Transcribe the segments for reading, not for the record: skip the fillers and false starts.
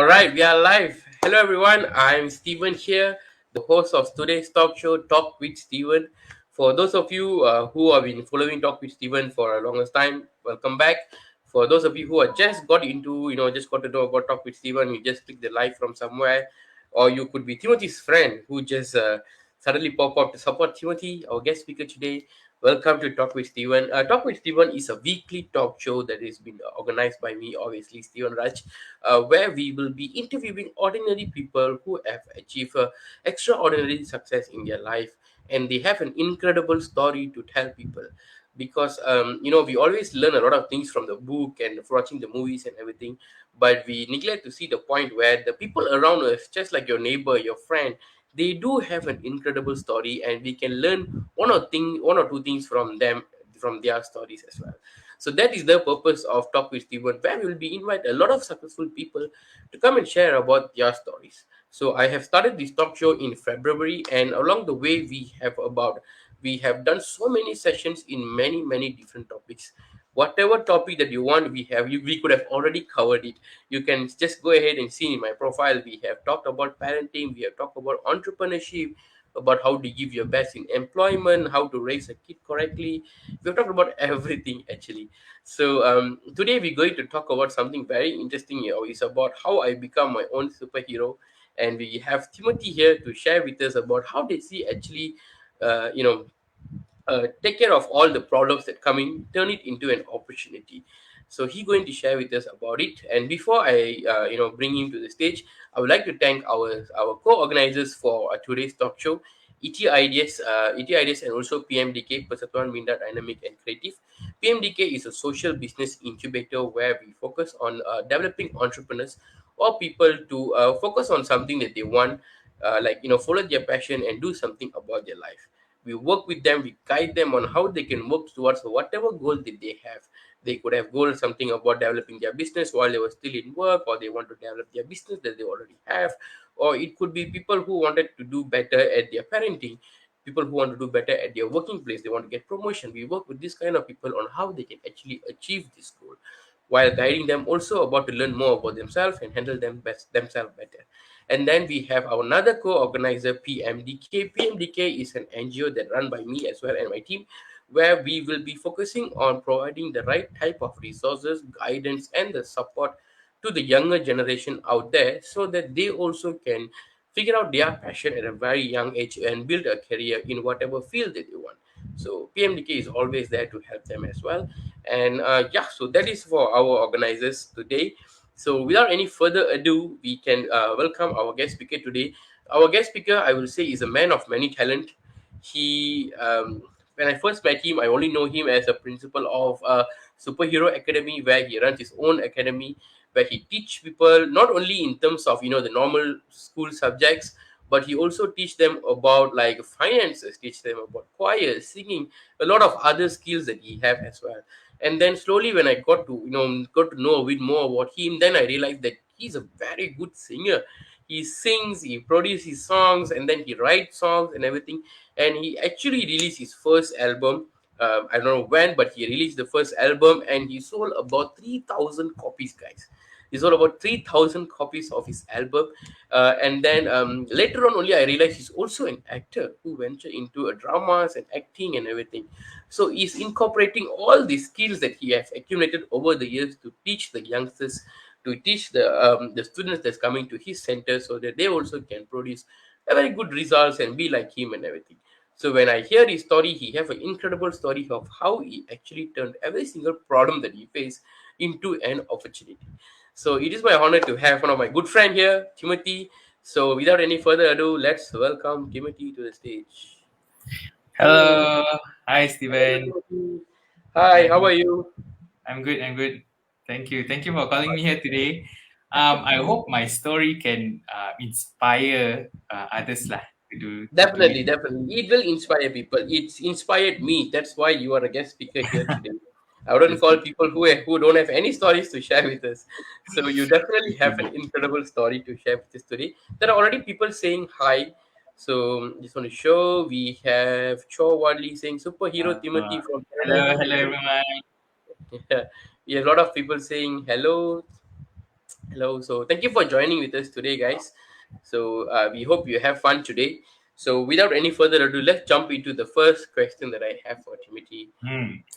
All right, we are live. Hello, everyone. I'm Steven here, the host of today's talk show, Talk with Steven. For those of you who have been following Talk with Steven for a longest time, welcome back. For those of you who are just got into, just got to know about Talk with Steven, you just click the live from somewhere, or you could be Timothy's friend who just suddenly pop up to support Timothy, our guest speaker today. Welcome to Talk with Steven. Talk with Steven is a weekly talk show that has been organized by me, obviously, Steven Raj, where we will be interviewing ordinary people who have achieved extraordinary success in their life, and they have an incredible story to tell people. Because we always learn a lot of things from the book and watching the movies and everything, but we neglect to see the point where the people around us, just like your neighbor, your friend, they do have an incredible story, and we can learn one or two things from them, from their stories as well. So that is the purpose of Talk with Steven, where we will be invite a lot of successful people to come and share about their stories. So I have started this talk show in February, and along the way we have done so many sessions in many different topics. Whatever topic that you want, we could have already covered it. You can just go ahead and see in my profile. We have talked about parenting, we have talked about entrepreneurship, about how to give your best in employment, how to raise a kid correctly. We've talked about everything actually. So today we're going to talk about something very interesting here. It's about how I become my own superhero, and we have Timothy here to share with us about how did he actually, uh, you know, take care of all the problems that come in, turn it into an opportunity. So he's going to share with us about it. And before I, bring him to the stage, I would like to thank our co-organizers for today's talk show, ET Ideas, and also PMDK, Persatuan Minda Dynamic and Creative. PMDK is a social business incubator where we focus on developing entrepreneurs or people to focus on something that they want, follow their passion and do something about their life. We work with them, we guide them on how they can work towards whatever goal that they have. They could have goals something about developing their business while they were still in work, or they want to develop their business that they already have, or it could be people who wanted to do better at their parenting, people who want to do better at their working place, they want to get promotion. We work with this kind of people on how they can actually achieve this goal, while guiding them also about to learn more about themselves and handle themselves better. And then we have our another co-organizer, PMDK. PMDK is an NGO that run by me as well and my team, where we will be focusing on providing the right type of resources, guidance, and the support to the younger generation out there, so that they also can figure out their passion at a very young age and build a career in whatever field that they want. So PMDK is always there to help them as well. And so that is for our organizers today. So without any further ado, we can welcome our guest speaker today. Our guest speaker, I will say, is a man of many talent. When I first met him, I only know him as a principal of a superhero academy, where he runs his own academy, where he teach people not only in terms of the normal school subjects, but he also teach them about like finances, teach them about choir, singing, a lot of other skills that he have as well. And then slowly, when I got to know a bit more about him, then I realized that he's a very good singer. He sings, he produces songs, and then he writes songs and everything. And he actually released his first album. I don't know when, but he released the first album, and he sold about 3,000 copies, guys. He sold about 3,000 copies of his album. And then later on, only I realized he's also an actor who ventured into dramas and acting and everything. So he's incorporating all the skills that he has accumulated over the years to teach the youngsters, to teach the students that's coming to his center, so that they also can produce a very good results and be like him and everything. So when I hear his story, he have an incredible story of how he actually turned every single problem that he faced into an opportunity. So it is my honor to have one of my good friend here, Timothy. So without any further ado, let's welcome Timothy to the stage. Hello. Hello. Hi, Hello, Steven. Timothy. Hi, how I'm are you? I'm good. I'm good. Thank you. Thank you for calling me here today. I hope my story can inspire others lah to do it. Definitely. It will inspire people. It's inspired me. That's why you are a guest speaker here today. I wouldn't That's call good. people who don't have any stories to share with us. So you definitely Thank have you. an incredible story to share with us today. There are already people saying hi. So just want to show we have Cho Wadley saying superhero Uh, Timothy from hello, Canada. hello everyone. Yeah. We have a lot of people saying hello. Hello. So thank you for joining with us today, guys. So we hope you have fun today. So without any further ado, let's jump into the first question that I have for Timothy.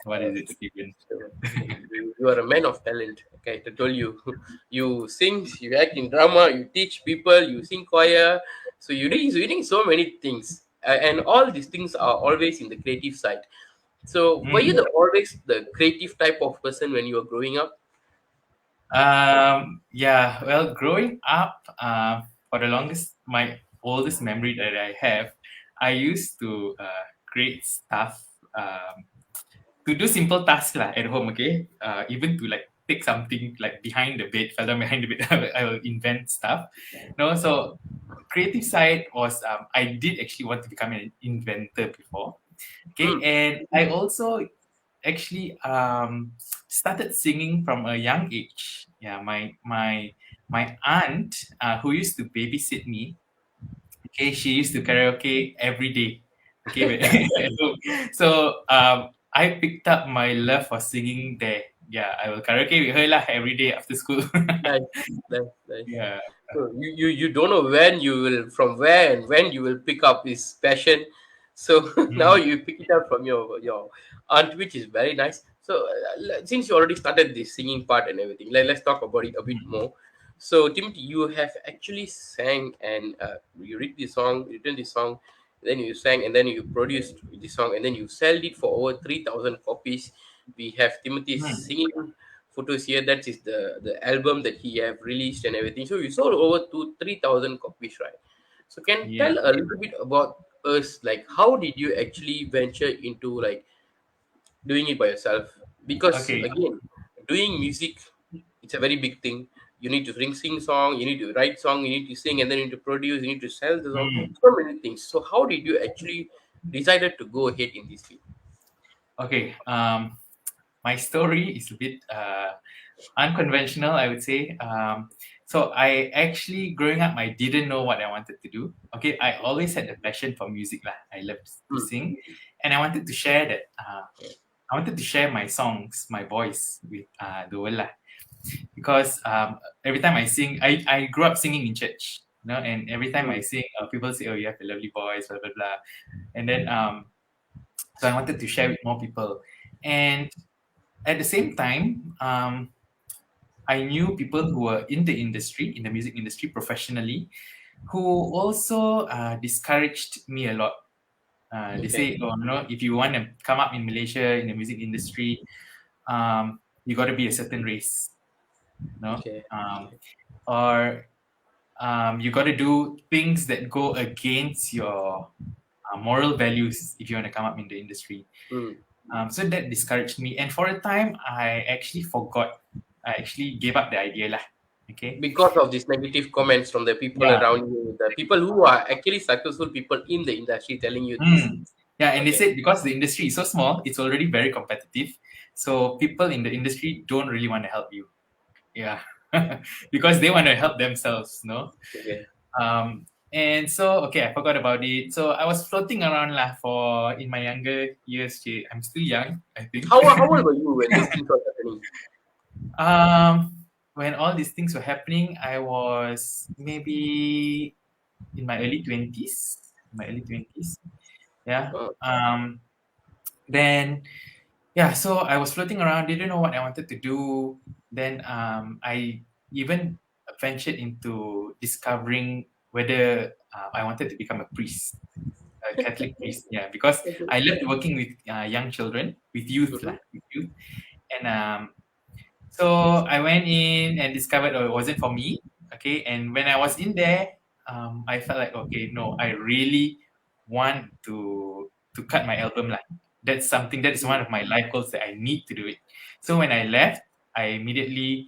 What is it, So, Stephen? Timothy, you are a man of talent. Okay, I told you, you sing, you act in drama, you teach people, you sing choir. So you're doing so many things, and all these things are always in the creative side. So were you Mm. always the creative type of person when you were growing up? Yeah, well, growing up, for the longest, my oldest memory that I have, I used to create stuff, to do simple tasks lah at home, okay? Even to like take something like behind the bed, fell down behind the bed, I will invent stuff. No, so creative side was, I did actually want to become an inventor before. Okay, Hmm. and I also actually started singing from a young age. Yeah, my aunt, who used to babysit me. Okay, she used to karaoke every day. Okay, at home. So I picked up my love for singing there. Yeah, I will karaoke with her lah every day after school. Nice, nice, nice. Yeah. So you don't know when you will from where and when you will pick up this passion. So now Mm, you pick it up from your aunt, which is very nice. So since you already started the singing part and everything, let's talk about it a bit mm, more. So Timothy, you have actually sang and you read the song, written the song, then you sang and then you produced the song and then you sold it for over 3,000 copies. We have Timothy mm. singing photos here. That is the album that he have released and everything. So you sold over to 3,000 copies, right? So can Yeah. tell a little bit about us, like how did you actually venture into like doing it by yourself? Because Okay. again, doing music, it's a very big thing. You need to sing song, you need to write song, you need to sing, and then you need to produce, you need to sell the song. Mm. So many things. So how did you actually decided to go ahead in this field? Okay. My story is a bit unconventional, I would say. So I actually, growing up, I didn't know what I wanted to do. Okay, I always had a passion for music lah. I loved to Hmm. sing, and I wanted to share that. I wanted to share my songs, my voice with the world lah. Because every time I sing, I grew up singing in church, you know, and every time I Hmm. sing, people say, "Oh, you have a lovely voice," blah blah blah, and then so I wanted to share with more people, and at the same time, I knew people who were in the industry, in the music industry professionally, who also discouraged me a lot. They Okay. say, oh, no, if you want to come up in Malaysia in the music industry, you got to be a certain race, no? Okay. Or you got to do things that go against your moral values if you want to come up in the industry. Hmm. So that discouraged me. And for a time, I actually forgot. I actually gave up the idea lah. Okay. Because of these negative comments from the people Yeah. around you, the people who are actually successful people in the industry telling you this. Mm. Yeah, and they Okay. said because the industry is so small, it's already very competitive. So people in the industry don't really want to help you. Yeah. Because they want to help themselves, no? Okay. And so okay, I forgot about it. So I was floating around lah for in my younger years. I'm still young, I think. How old were you when these things were happening? When all these things were happening, I was maybe in my early 20s. My early 20s. Yeah. Oh, Then yeah, so I was floating around, didn't know what I wanted to do. Then I even ventured into discovering whether I wanted to become a priest, a Catholic priest. Yeah, because okay. I loved working with young children, with youth Mm-hmm. lah, with youth. And so I went in and discovered, oh, it wasn't for me. Okay, and when I was in there, I felt like, okay, no, I really want to cut my album lah. That's something that is one of my life goals that I need to do it. So when I left, I immediately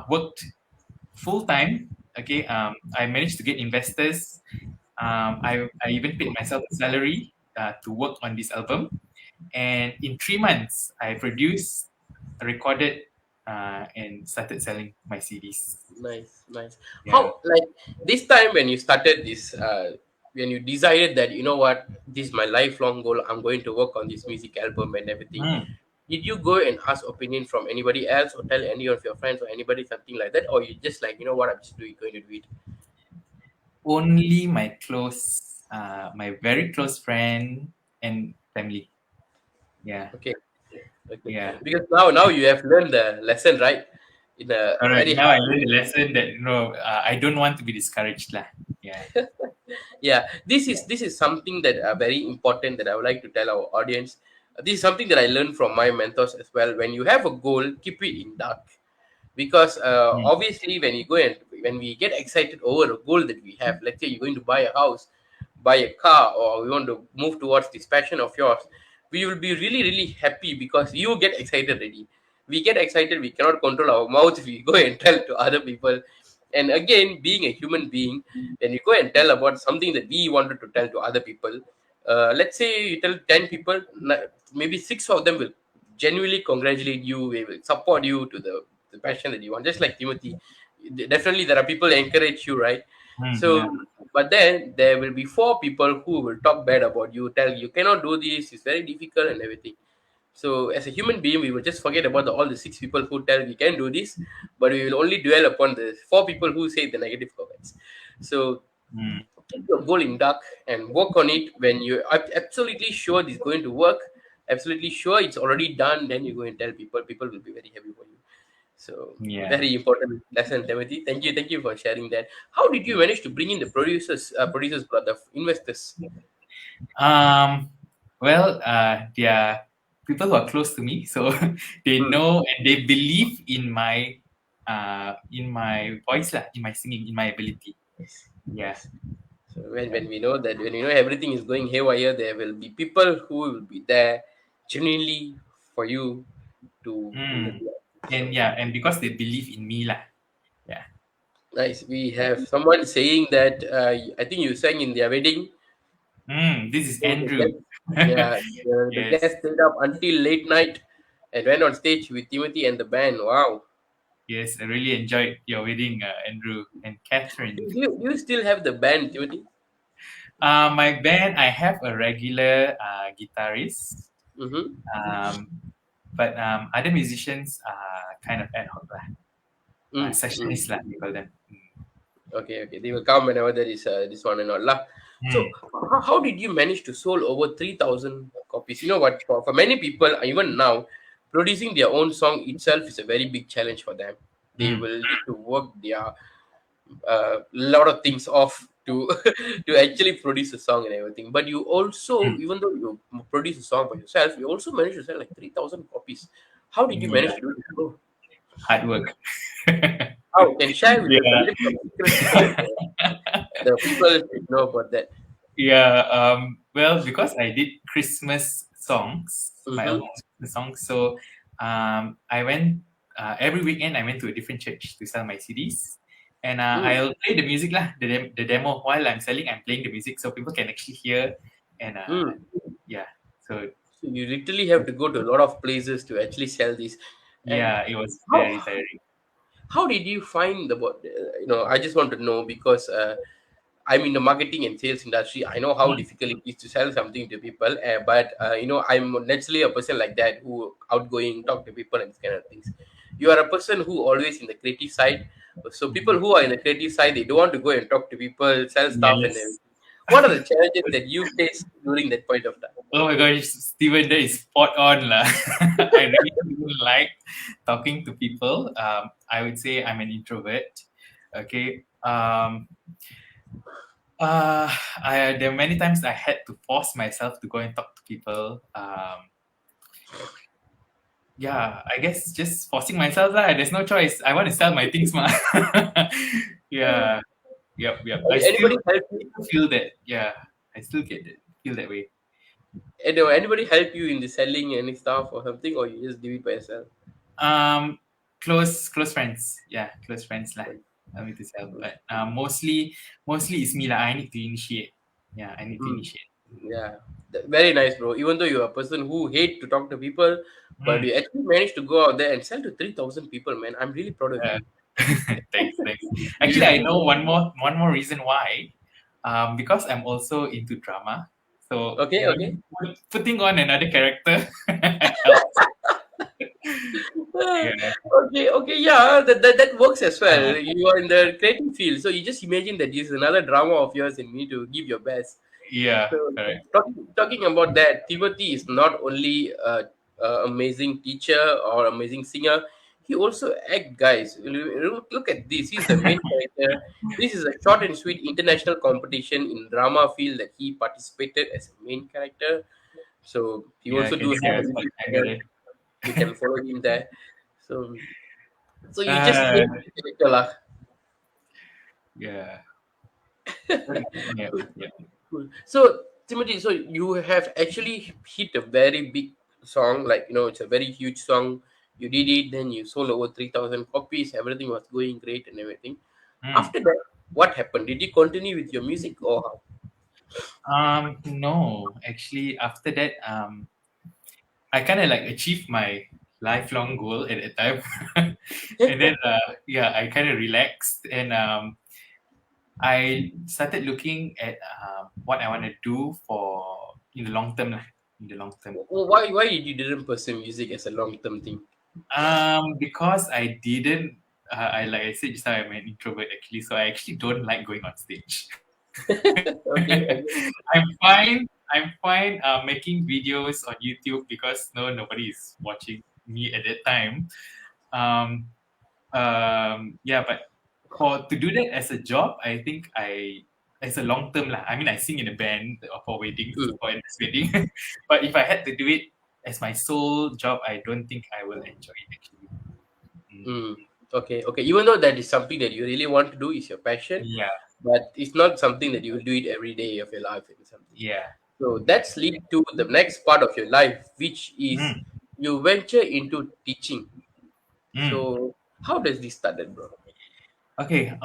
worked full time. Okay, I managed to get investors. I even paid myself a salary to work on this album, and in 3 months, I produced, recorded, and started selling my CDs. Nice, nice. Yeah. How like this time when you started this, when you decided that you know what, this is my lifelong goal. I'm going to work on this music album and everything. Mm. did you go and ask opinion from anybody else, or tell any of your friends or anybody something like that, or you just like, you know what, I'm just going to do it? Only my very close friend and family. Yeah, Okay, okay. yeah. Because now you have learned the lesson, right? In a Correct. very Now I hard learned way. the lesson that I don't want to be discouraged lah. Yeah. Yeah, this is something that very important that I would like to tell our audience. This is something that I learned from my mentors as well. When you have a goal, keep it in dark, because Mm, obviously when you go and when we get excited over a goal that we have, let's say you're going to buy a house, buy a car, or we want to move towards this passion of yours, we will be really really happy because you get excited already. We get excited, we cannot control our mouth, we go and tell to other people. And again, being a human being, when you go and tell about something that we wanted to tell to other people, let's say you tell 10 people, maybe six of them will genuinely congratulate you, they will support you to the passion that you want, just like Timothy. Definitely there are people that encourage you, right? yeah. So but then there will be four people who will talk bad about you, tell you cannot do this, it's very difficult and everything. So as a human being, we will just forget about all the six people who tell we can do this, but we will only dwell upon the four people who say the negative comments. So Mm, keep your goal in dark and work on it. When you're absolutely sure it's going to work, absolutely sure it's already done, then you go and tell people. People will be very happy for you. So yeah. very important lesson, Timothy. Thank you for sharing that. How did you manage to bring in the producers, the investors? Um. Well, they are people who are close to me, so they Hmm. know and they believe in my voice lah, in my singing, in my ability. Yes, Yeah. yes. So when we know that, when we know everything is going haywire, there will be people who will be there genuinely for you to bring it Mm. up. And So yeah, and because they believe in me lah. Yeah. nice. We have someone saying that I think you sang in their wedding. This is So the Andrew. guest, yeah, the Yes. guest stayed up until late night and went on stage with Timothy and the band. Wow. Yes, I really enjoyed your wedding, Andrew and Catherine. Do you still have the band, Timothy? My band, I have a regular guitarist, Mm-hmm. um, but other musicians are kind of ad hoc lah, Mm, mm. sessionists lah, they call them. Okay, okay. They will come whenever there is this one and all lah. So, Mm. how did you manage to sold over 3,000 copies? You know what? For many people, even now, producing their own song itself is a very big challenge for them. They Mm. will need to work their lot of things off to to actually produce a song and everything. But you also, Mm. even though you produce a song by yourself, you also managed to sell like 3,000 copies. How did you Yeah, manage to do this? Bro? hard work. How can share with us a Yeah. little bit of secrets so that the people should know about that? Yeah, well, because I did Christmas songs, my Mm-hmm. own Christmas songs, so I went every weekend. I went to a different church to sell my CDs, and Mm. I'll play the music lah, the demo while I'm selling. I'm playing the music so people can actually hear, and Mm. yeah, so So you literally have to go to a lot of places to actually sell these. And yeah, it was how very tiring. how did you find the what? I just want to know because I'm in the marketing and sales industry. I know how Mm, difficult it is to sell something to people. But I'm naturally a person like that who outgoing, talk to people and this kind of things. You are a person who always in the creative side. So people mhm. who are in the creative side, they don't want to go and talk to people, sell stuff and everything. Yes. What are the challenges that you faced during that point of time? Oh my gosh, Steven, that is spot on lah. I really don't like talking to people. I would say I'm an introvert. Okay. Uh, there are many times I had to force myself to go and talk to people. Yeah, I guess just forcing myself lah. There's no choice. I want to sell my things, ma. Yeah. Yep. Anybody help you? Feel that. Yeah, I still get it. Feel that way. Anybody help you in the selling any stuff or something, or you just do it by yourself? Um, close friends. Yeah, close friends lah. Help me to sell, but mostly it's me lah. I need to initiate. Yeah, I need to Mm. initiate. Yeah, very nice, bro. Even though you're a person who hate to talk to people, but Mm, you actually managed to go out there and sell to 3,000 people, man. I'm really proud of yeah. you. Thanks. Actually, I You, know one more reason why. Because I'm also into drama, so okay, okay. putting on another character helps. Yeah, Okay, okay, yeah, that works as uh, well. You are in the creative field, so you just imagine that this is another drama of yours and you need to give your best. yeah, So, correct. talking about that, Timothy is not only a amazing teacher or amazing singer, he also act, guys. Look at this. He's the main character. This is a short and sweet international competition in drama field that he participated as a main character. So he Yeah, I also can do see have I a spot YouTube channel. angle. You can follow him there. So so you just Uh, change the character lah. yeah. Yeah, Cool, yeah. cool. So Timothy, so you have actually hit a very big song, like it's a very huge song. You did it, then you sold over 3,000 copies. Everything was going great and everything. Mm. After that, what happened? Did you continue with your music or how? No, actually, after that, I kind of like achieved my lifelong goal at that time, and then, yeah, I kind of relaxed and I started looking at what I want to do for in the long term, lah, in the long term. Why did you didn't pursue music as a long term thing? Because I didn't. I like I said just now, I'm an introvert actually, so I actually don't like going on stage. Okay, okay. I'm fine making videos on YouTube because nobody is watching me at that time. Um, yeah, but for to do that as a job, I think I as a long term lah. I mean, I sing in a band for weddings Mm, for this wedding, but if I had to do it as my sole job, I don't think I will enjoy it actually. Mm. mm. Okay, okay. Even though that is something that you really want to do, is your passion, Yeah, but it's not something that you will do it every day of your life and something. yeah. So that's lead to the next part of your life, which is Mm. you venture into teaching. Mm. So how does this started, bro? Okay.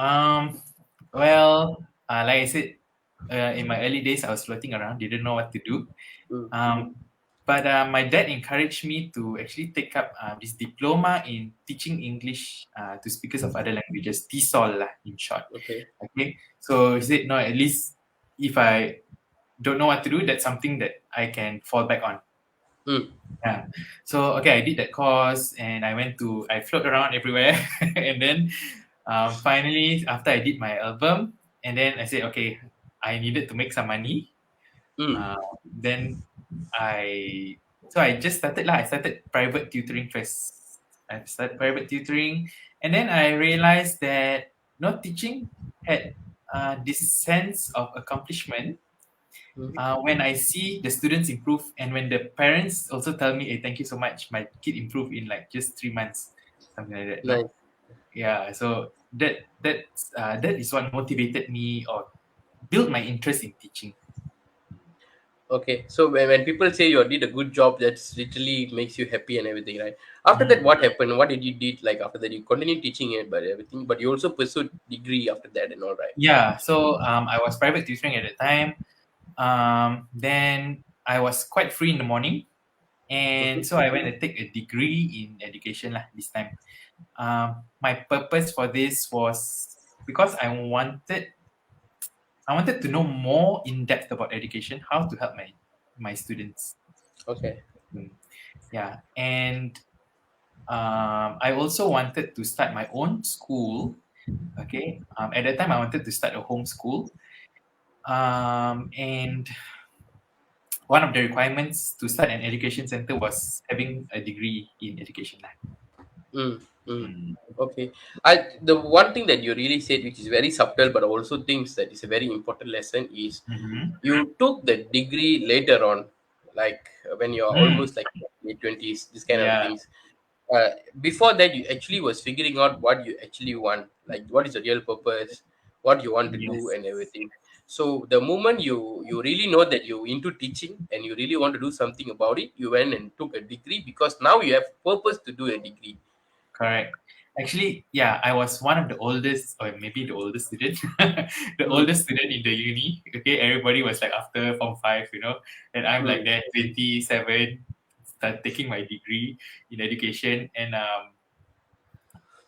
Well, like I said, in my early days, I was floating around, didn't know what to do. Mm, Um, but my dad encouraged me to actually take up this diploma in teaching English to speakers of other languages, TESOL lah, in short. okay. Okay, so he said, no, at least if I don't know what to do, that's something that I can fall back on. Mm, Yeah. So okay, I did that course and I float around everywhere, and then finally after I did my album, and then I said, okay, I needed to make some money. mm, Then I just started lah. I started private tutoring first. I started private tutoring, and then I realized that not teaching had this sense of accomplishment mm. when I see the students improve, and when the parents also tell me, "Hey, thank you so much, my kid improved in like just 3 months," something like that. No, Nice. yeah. So that is what motivated me or built my interest in teaching. Okay. So when people say you did a good job, that's literally makes you happy and everything, right? After that, Mhm. what happened? What did you did like after that? You continued teaching it, but everything, but you also pursued degree after that and all, right? Yeah, so I was private tutoring at the time. Then I was quite free in the morning, and Mm-hmm. so I went to take a degree in education lah this time. My purpose for this was because I wanted to know more in depth about education, how to help my students. Okay. Mm, yeah, and I also wanted to start my own school. Okay, at that time I wanted to start a home school. And one of the requirements to start an education center was having a degree in education lah. Mm, mm. Mm. Okay. The one thing that you really said, which is very subtle, but also thinks that is a very important lesson, is Mhm. you took the degree later on, like when you're Mm. almost like late 20s, this kind of Yeah. things. Before that, you actually was figuring out what you actually want, like what is the real purpose, what you want to do, Yes. and everything. So the moment you really know that you're into teaching and you really want to do something about it, you went and took a degree because now you have purpose to do a degree. Correct. Actually, yeah, I was one of the oldest, or maybe the oldest student, the Mm, oldest student in the uni. Okay, everybody was like after Form 5, and I'm like mm, there, 27, start taking my degree in education, and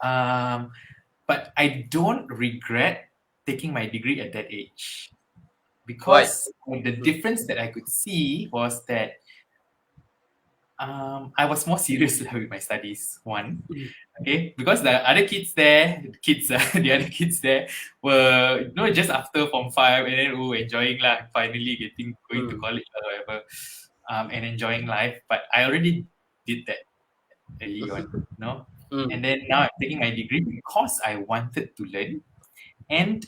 um, but I don't regret taking my degree at that age why? because the Mm, difference that I could see was that I was more serious lah with my studies. One, Mm, okay, because the other kids there, the other kids there were just after Form 5 and then enjoying lah, finally getting going to mm, college or whatever, and enjoying life. But I already did that early on, and mm. then now I'm taking my degree because I wanted to learn, and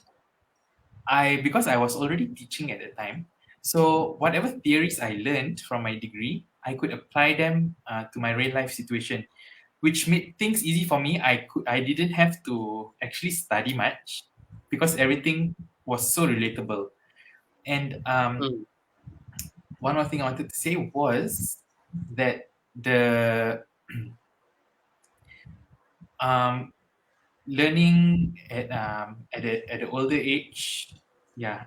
because I was already teaching at the time, so whatever theories I learned from my degree, I could apply them to my real life situation, which made things easy for me. I didn't have to actually study much because everything was so relatable. And Mm. one more thing I wanted to say was that the um, learning at the older age, yeah,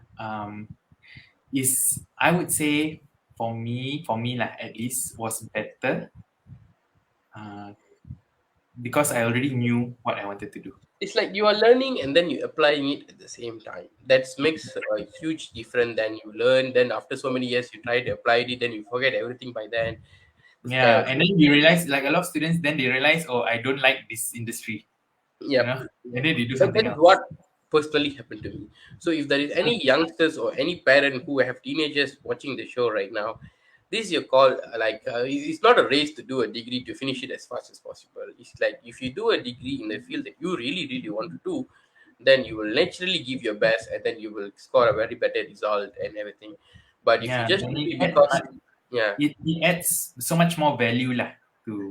is, I would say, for me lah, at least, was better, uh, because I already knew what I wanted to do. It's like you are learning and then you applying it at the same time. That makes a huge difference. Than you learn, then after so many years you try to apply it, then you forget everything by then. This kind Yeah, of and thing. then you realize, like a lot of students, then they realize, oh, I don't like this industry, you Yep. know, and then they do That something is else. what personally happened to me. So if there is any youngsters or any parent who have teenagers watching the show right now, this is your call. Like it's not a race to do a degree to finish it as fast as possible. It's like if you do a degree in the field that you really really want to do, then you will naturally give your best and then you will score a very better result and everything. But if you Yeah, just and do it because, yeah, it adds so much more value lah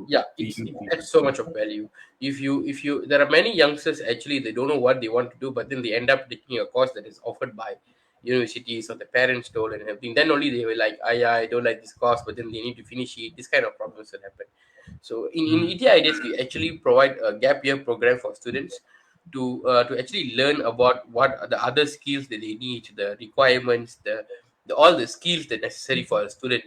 yeah, to it you. adds so much of value. If you there are many youngsters actually they don't know what they want to do, but then they end up taking a course that is offered by universities or the parents told and everything. Then only they were like, ah, yeah, I don't like this course, but then they need to finish it. This kind of problems will happen. So in Mm, ETI ideas we actually provide a gap year program for students to actually learn about what are the other skills that they need, the requirements, the all the skills that necessary for a student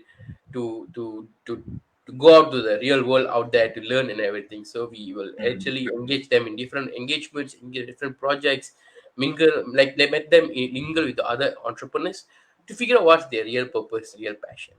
to to to to go out to the real world out there to learn and everything. So we will mm, actually engage them in different engagements, in different projects, mingle like they met them mingle with the other entrepreneurs to figure out what's their real purpose, real passion.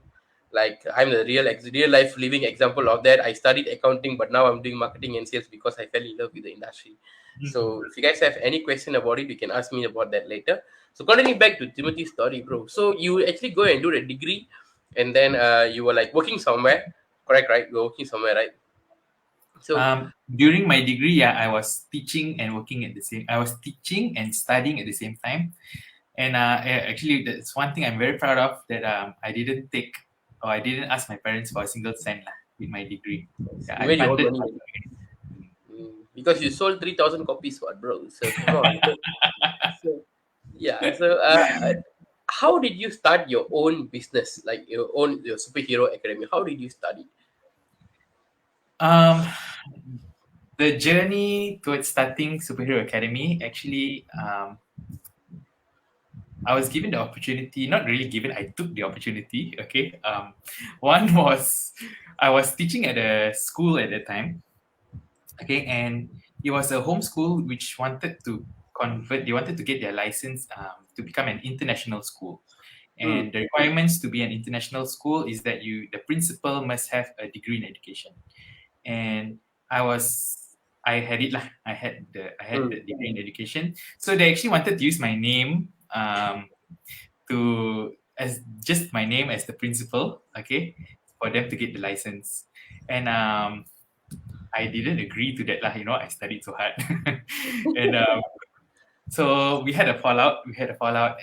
Like I'm the real life living example of that. I studied accounting, but now I'm doing marketing and sales because I fell in love with the industry. mhm. So if you guys have any question about it, you can ask me about that later. So continuing back to Timothy's story, bro. So you actually go and do the degree, and then you were like working somewhere, correct? Right? You were working somewhere, right? So During my degree, yeah, I was teaching and working at the same. I was teaching and studying at the same time. And actually, that's one thing I'm very proud of, that I didn't take, or I didn't ask my parents for a single cent lah with my degree. Yeah, you I made your own funded. money because you sold 3,000 copies, what, bro? So come on. So yeah. So how did you start your own business, like your superhero academy? How did you study? Um, the journey towards starting Superhero Academy, actually, I was given the opportunity, not really given, I took the opportunity. Okay. One was, I was teaching at a school at that time. Okay. And it was a homeschool which wanted to they wanted to get their license to become an international school. Mm, And the requirements to be an international school is that the principal must have a degree in education. And I was, I had it lah. I had mm, the degree in education. So they actually wanted to use my name, to as just my name as the principal, okay, for them to get the license. And I didn't agree to that lah. I studied so hard, and so we had a fallout.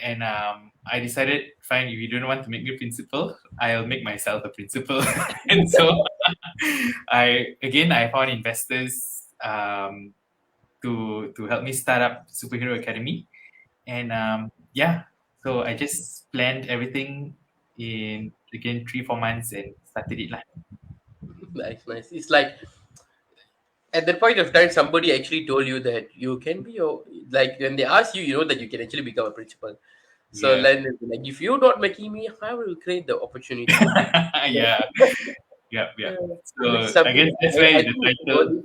And I decided, fine, if you don't want to make me principal, I'll make myself a principal. And so I found investors, to help me start up Superhero Academy. And yeah, so I just planned everything in, again, 3-4 months, and started it lah. nice, nice. It's like at that point of time, somebody actually told you that you can be your like when they ask you, you know that you can actually become a principal. So Yeah. then, like, if you're not making me, I will create the opportunity. Yeah. Yep. Yeah, Yep. this is So I something guess that's I where the think title.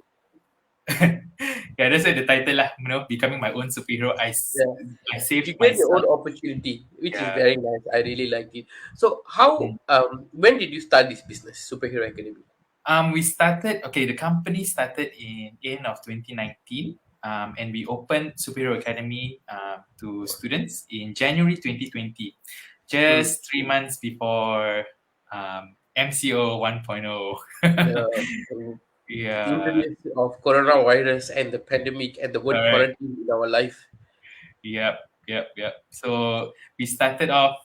Yeah, that's where the title lah. Becoming my own superhero. yeah, I you saved get your own myself. opportunity, which is Yeah. very nice. I really like it. So how Mm. when did you start this business, Superhero Academy? We started, okay, the company started in end of 2019, and we opened Superhero Academy to students in January 2020, Mm. just 3 months before MCO 1.0. The Yeah, introduce of coronavirus and the pandemic and the word correct. quarantine in our life. Yep, yep. So we started off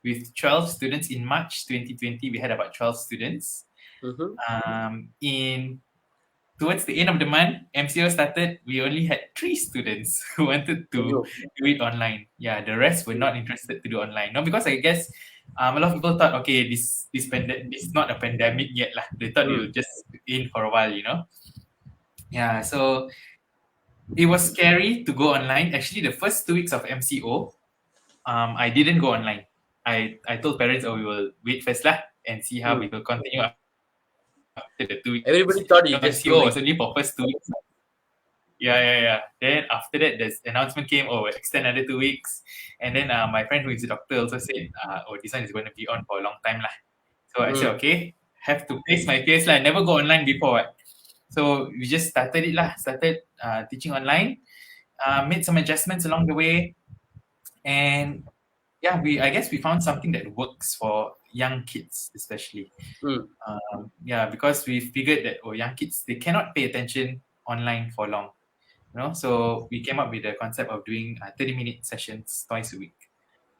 with 12 students in March 2020. We had about 12 students. Mm-hmm. In towards the end of the month, MCO started, we only had 3 students who wanted to Oh, do it online. Yeah, the rest were not interested to do online. No, because I guess a lot of people thought, okay, this is not a pandemic yet lah. They thought it mm, would just in for a while, you know. Yeah, so it was scary to go online. Actually, the first 2 weeks of MCO, I didn't go online. I told parents, oh, we will wait first lah and see how we mm. will continue after the 2 weeks. Everybody MCO thought was it's only just for too late. first 2 weeks. Yeah. Then after that, the announcement came, oh, extend another 2 weeks. And then my friend who is a doctor also said, oh, this one is going to be on for a long time lah. So I said, Mm, okay, have to face my fears lah. Never go online before. What. So we just started it lah. Started teaching online. Made some adjustments along the way, and yeah, I guess we found something that works for young kids, especially. mm, Yeah, because we figured that young kids they cannot pay attention online for long. So we came up with the concept of doing 30-minute sessions twice a week.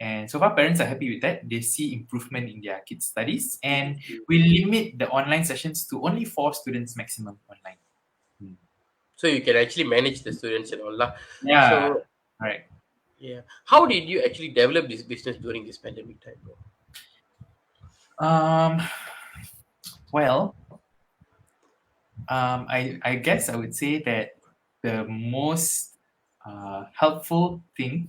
And so far, parents are happy with that. They see improvement in their kids' studies, and mm. we limit the online sessions to only 4 students maximum online. Mm. So you can actually manage the students and all that. Yeah, So right. yeah, how did you actually develop this business during this pandemic time, bro? Um, well, I guess I would say that the most helpful thing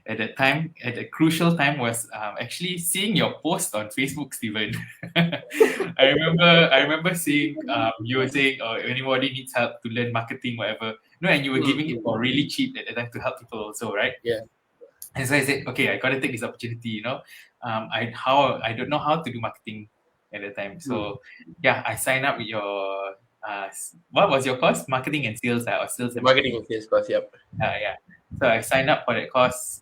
at that time, at a crucial time, was actually seeing your post on Facebook, Steven. I remember seeing you were saying, oh, anybody needs help to learn marketing, whatever. No, and you were Mm, giving it mm. for really cheap at the time to help people also, right? Yeah. And so I said, okay, I gotta take this opportunity. I don't know how to do marketing at the time. Mm. So yeah, I signed up with your what was your course? Marketing and sales, or sales and Marketing marketing. and sales course, yep. Yeah. So I signed up for that course.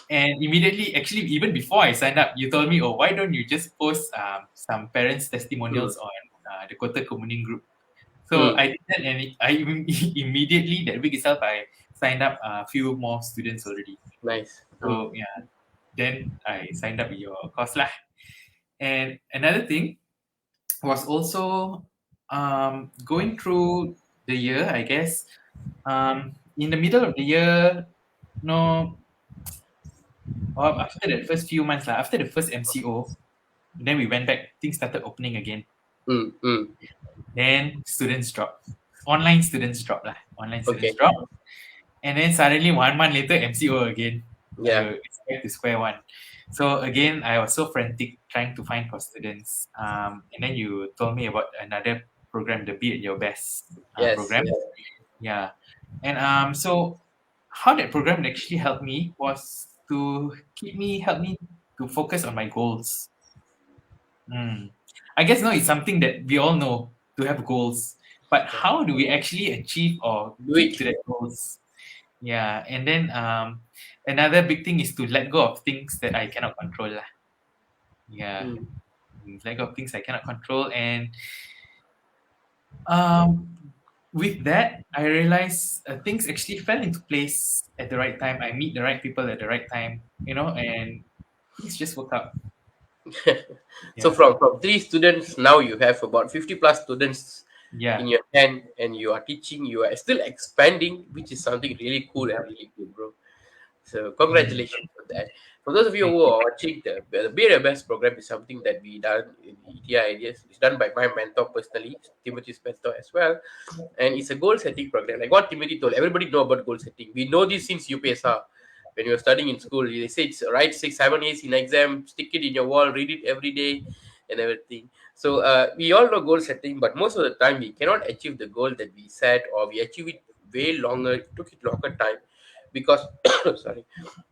And immediately, actually, even before I signed up, you told me, oh, why don't you just post some parents' Mm, testimonials on the Kota Communing group? So mm. I did that, and immediately that week itself, I signed up a few more students already. Nice. Mm, So yeah, then I signed up with your course lah. And another thing was also going through the year, I guess. In the middle of the year, no, or after the first few months, lah, after the first MCO, then we went back. Things started opening again. mm, mm. Then students dropped. Online students dropped lah. Online students Okay. dropped. And then suddenly 1 month later, MCO again. Yeah. It's back to square one. So again, I was so frantic trying to find for students. And then you told me about another program, the Be at Your Best Yes. program. Yes. Yeah. And so how that program actually helped me was to help me to focus on my goals. Mm. I guess no, it's something that we all know to have goals, but Yeah. how do we actually achieve or Do keep it. to that goals? Yeah, and then another big thing is to let go of things that I cannot control lah. Yeah, Mm. let go of things I cannot control, and um, with that, I realized things actually fell into place at the right time. I meet the right people at the right time, and things just work out. So Yeah, from 3 students now you have about 50 plus students in yeah, your hand, and you are teaching. You are still expanding, which is something really cool and really good, bro. So mm, congratulations for that. For those of you thank who you. are watching, the Be the Best program is something that we done in ETI Ideas. It's done by my mentor personally, Timothy's mentor as well, and it's a goal setting program. Like what Timothy told, everybody know about goal setting. We know this since UPSR. When you're studying in school, they say it's write 6, 7 A's in exam, stick it in your wall, read it every day, and everything. So we all know goal setting, but most of the time we cannot achieve the goal that we set, or we achieve it way longer. It took it longer time because sorry,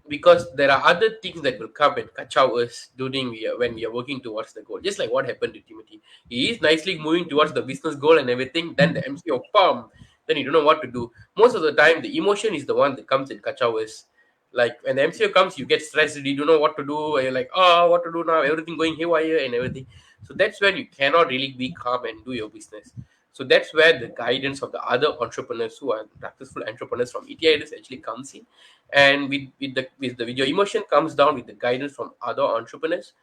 because there are other things that will come and kachau us during when we are working towards the goal. Just like what happened to Timothy, he is nicely moving towards the business goal and everything. Then the MCO palm, then you don't know what to do. Most of the time, the emotion is the one that comes and kachau us. Like when the MCO comes, you get stressed. You don't know what to do. And you're like, oh, what to do now? Everything going haywire and everything. So that's when you cannot really be calm and do your business. So that's where the guidance of the other entrepreneurs who are successful entrepreneurs from ETIs actually comes in. And with your emotion comes down with the guidance from other entrepreneurs,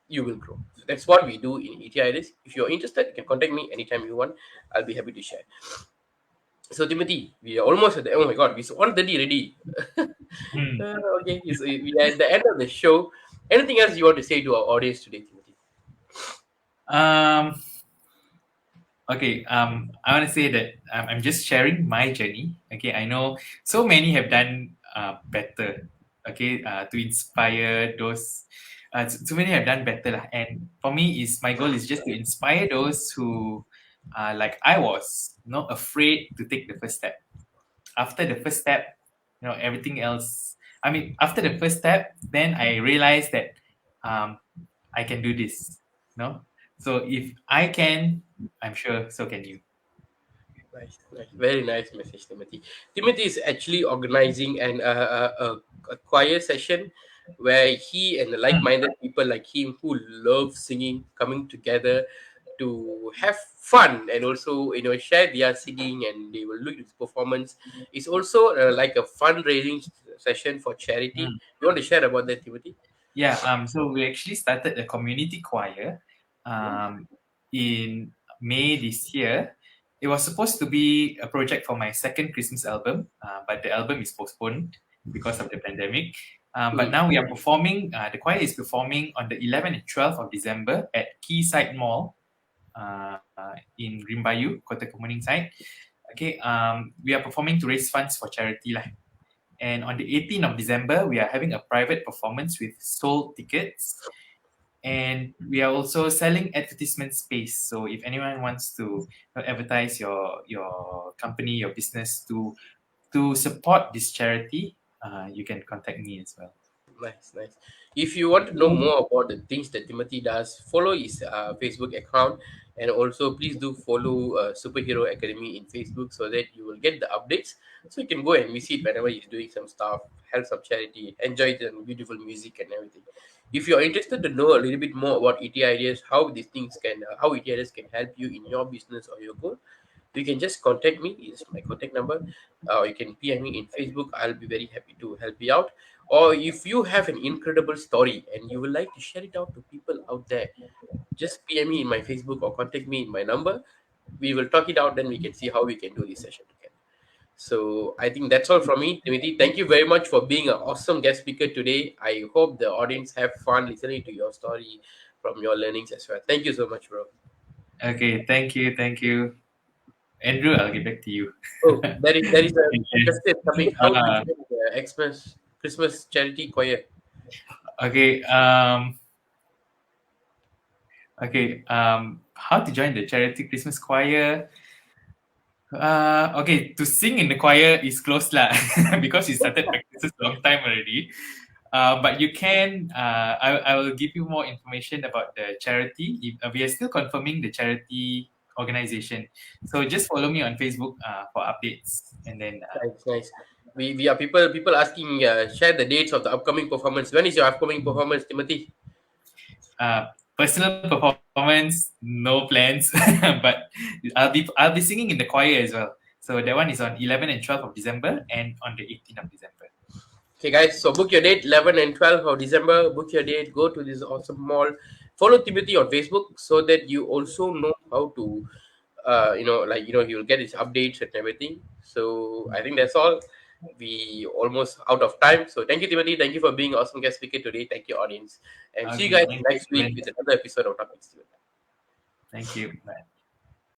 you will grow. So that's what we do in ETIs. If you're interested, you can contact me anytime you want. I'll be happy to share. So Timothy, we are almost at the oh my god, it's 1:30 already. Hmm. Okay, so we are at the end of the show. Anything else you want to say to our audience today, Timothy? Um, okay. I want to say that I'm just sharing my journey. Okay, I know so many have done better. Okay, to inspire those. So many have done better lah. And for me, is my goal is just to inspire those who, like I was, not afraid to take the first step. After the first step, everything else. I mean, after the first step, then I realized that um, I can do this. No, so if I can, I'm sure so can you. Nice, nice, very nice message, Timothy. Timothy is actually organizing a choir session where he and the Hmm. like-minded people like him who love singing coming together to have fun and also share their singing and they will look at his performance. It's also like a fundraising session for charity. Hmm. You want to share about that, Timothy? Yeah. So we actually started a community choir Yeah. um, in May this year. It was supposed to be a project for my second Christmas album, but the album is postponed because of the pandemic. But Hmm. now we are performing. The choir is performing on the 11th and 12th of December at Quayside Mall in Rimbayu, Kota Kemuning side. Okay, we are performing to raise funds for charity lah. And on the 18th of December, we are having a private performance with sold tickets. And we are also selling advertisement space. So if anyone wants to advertise your company, your business to support this charity, you can contact me as well. Nice, nice. If you want to know more about the things that Timothy does, follow his Facebook account and also please do follow Superhero Academy in Facebook so that you will get the updates. So you can go and visit whenever he's doing some stuff, help some charity, enjoy the beautiful music and everything. If you're interested to know a little bit more about ET ideas, how these things can, how ET ideas can help you in your business or your goal, you can just contact me. It's my contact number. You can PM me in Facebook. I'll be very happy to help you out. Or if you have an incredible story and you would like to share it out to people out there, just PM me in my Facebook or contact me in my number. We will talk it out. Then we can see how we can do this session together. So I think that's all from me, Timothy. Thank you very much for being an awesome guest speaker today. I hope the audience have fun listening to your story from your learnings as well. Thank you so much, bro. Okay, thank you. Andrew, I'll get back to you. Oh, there is a question Okay. coming. How to join the Xmas Christmas charity choir? Okay. Okay. How to join the charity Christmas choir? Okay. To sing in the choir is close lah, because you started practices long time already. But you can. I will give you more information about the charity. We are still confirming the charity organization, so just follow me on Facebook for updates, and then Nice, nice. We are people asking share the dates of the upcoming performance. When is your upcoming performance, Timothy? uh, personal performance, no plans, but I'll be singing in the choir as well. So that one is on 11 and 12 of December and on the 18th of December. Okay, guys. So book your date, 11 and 12 of December. Book your date. Go to this awesome mall. Follow Timothy on Facebook so that you also know how to, you'll get his updates and everything. So I think that's all. We almost out of time. So thank you, Timothy. Thank you for being awesome guest speaker today. Thank you, audience, and see you Okay, guys thank you, next week Steven. with another episode of Topics. Thank you. Bye.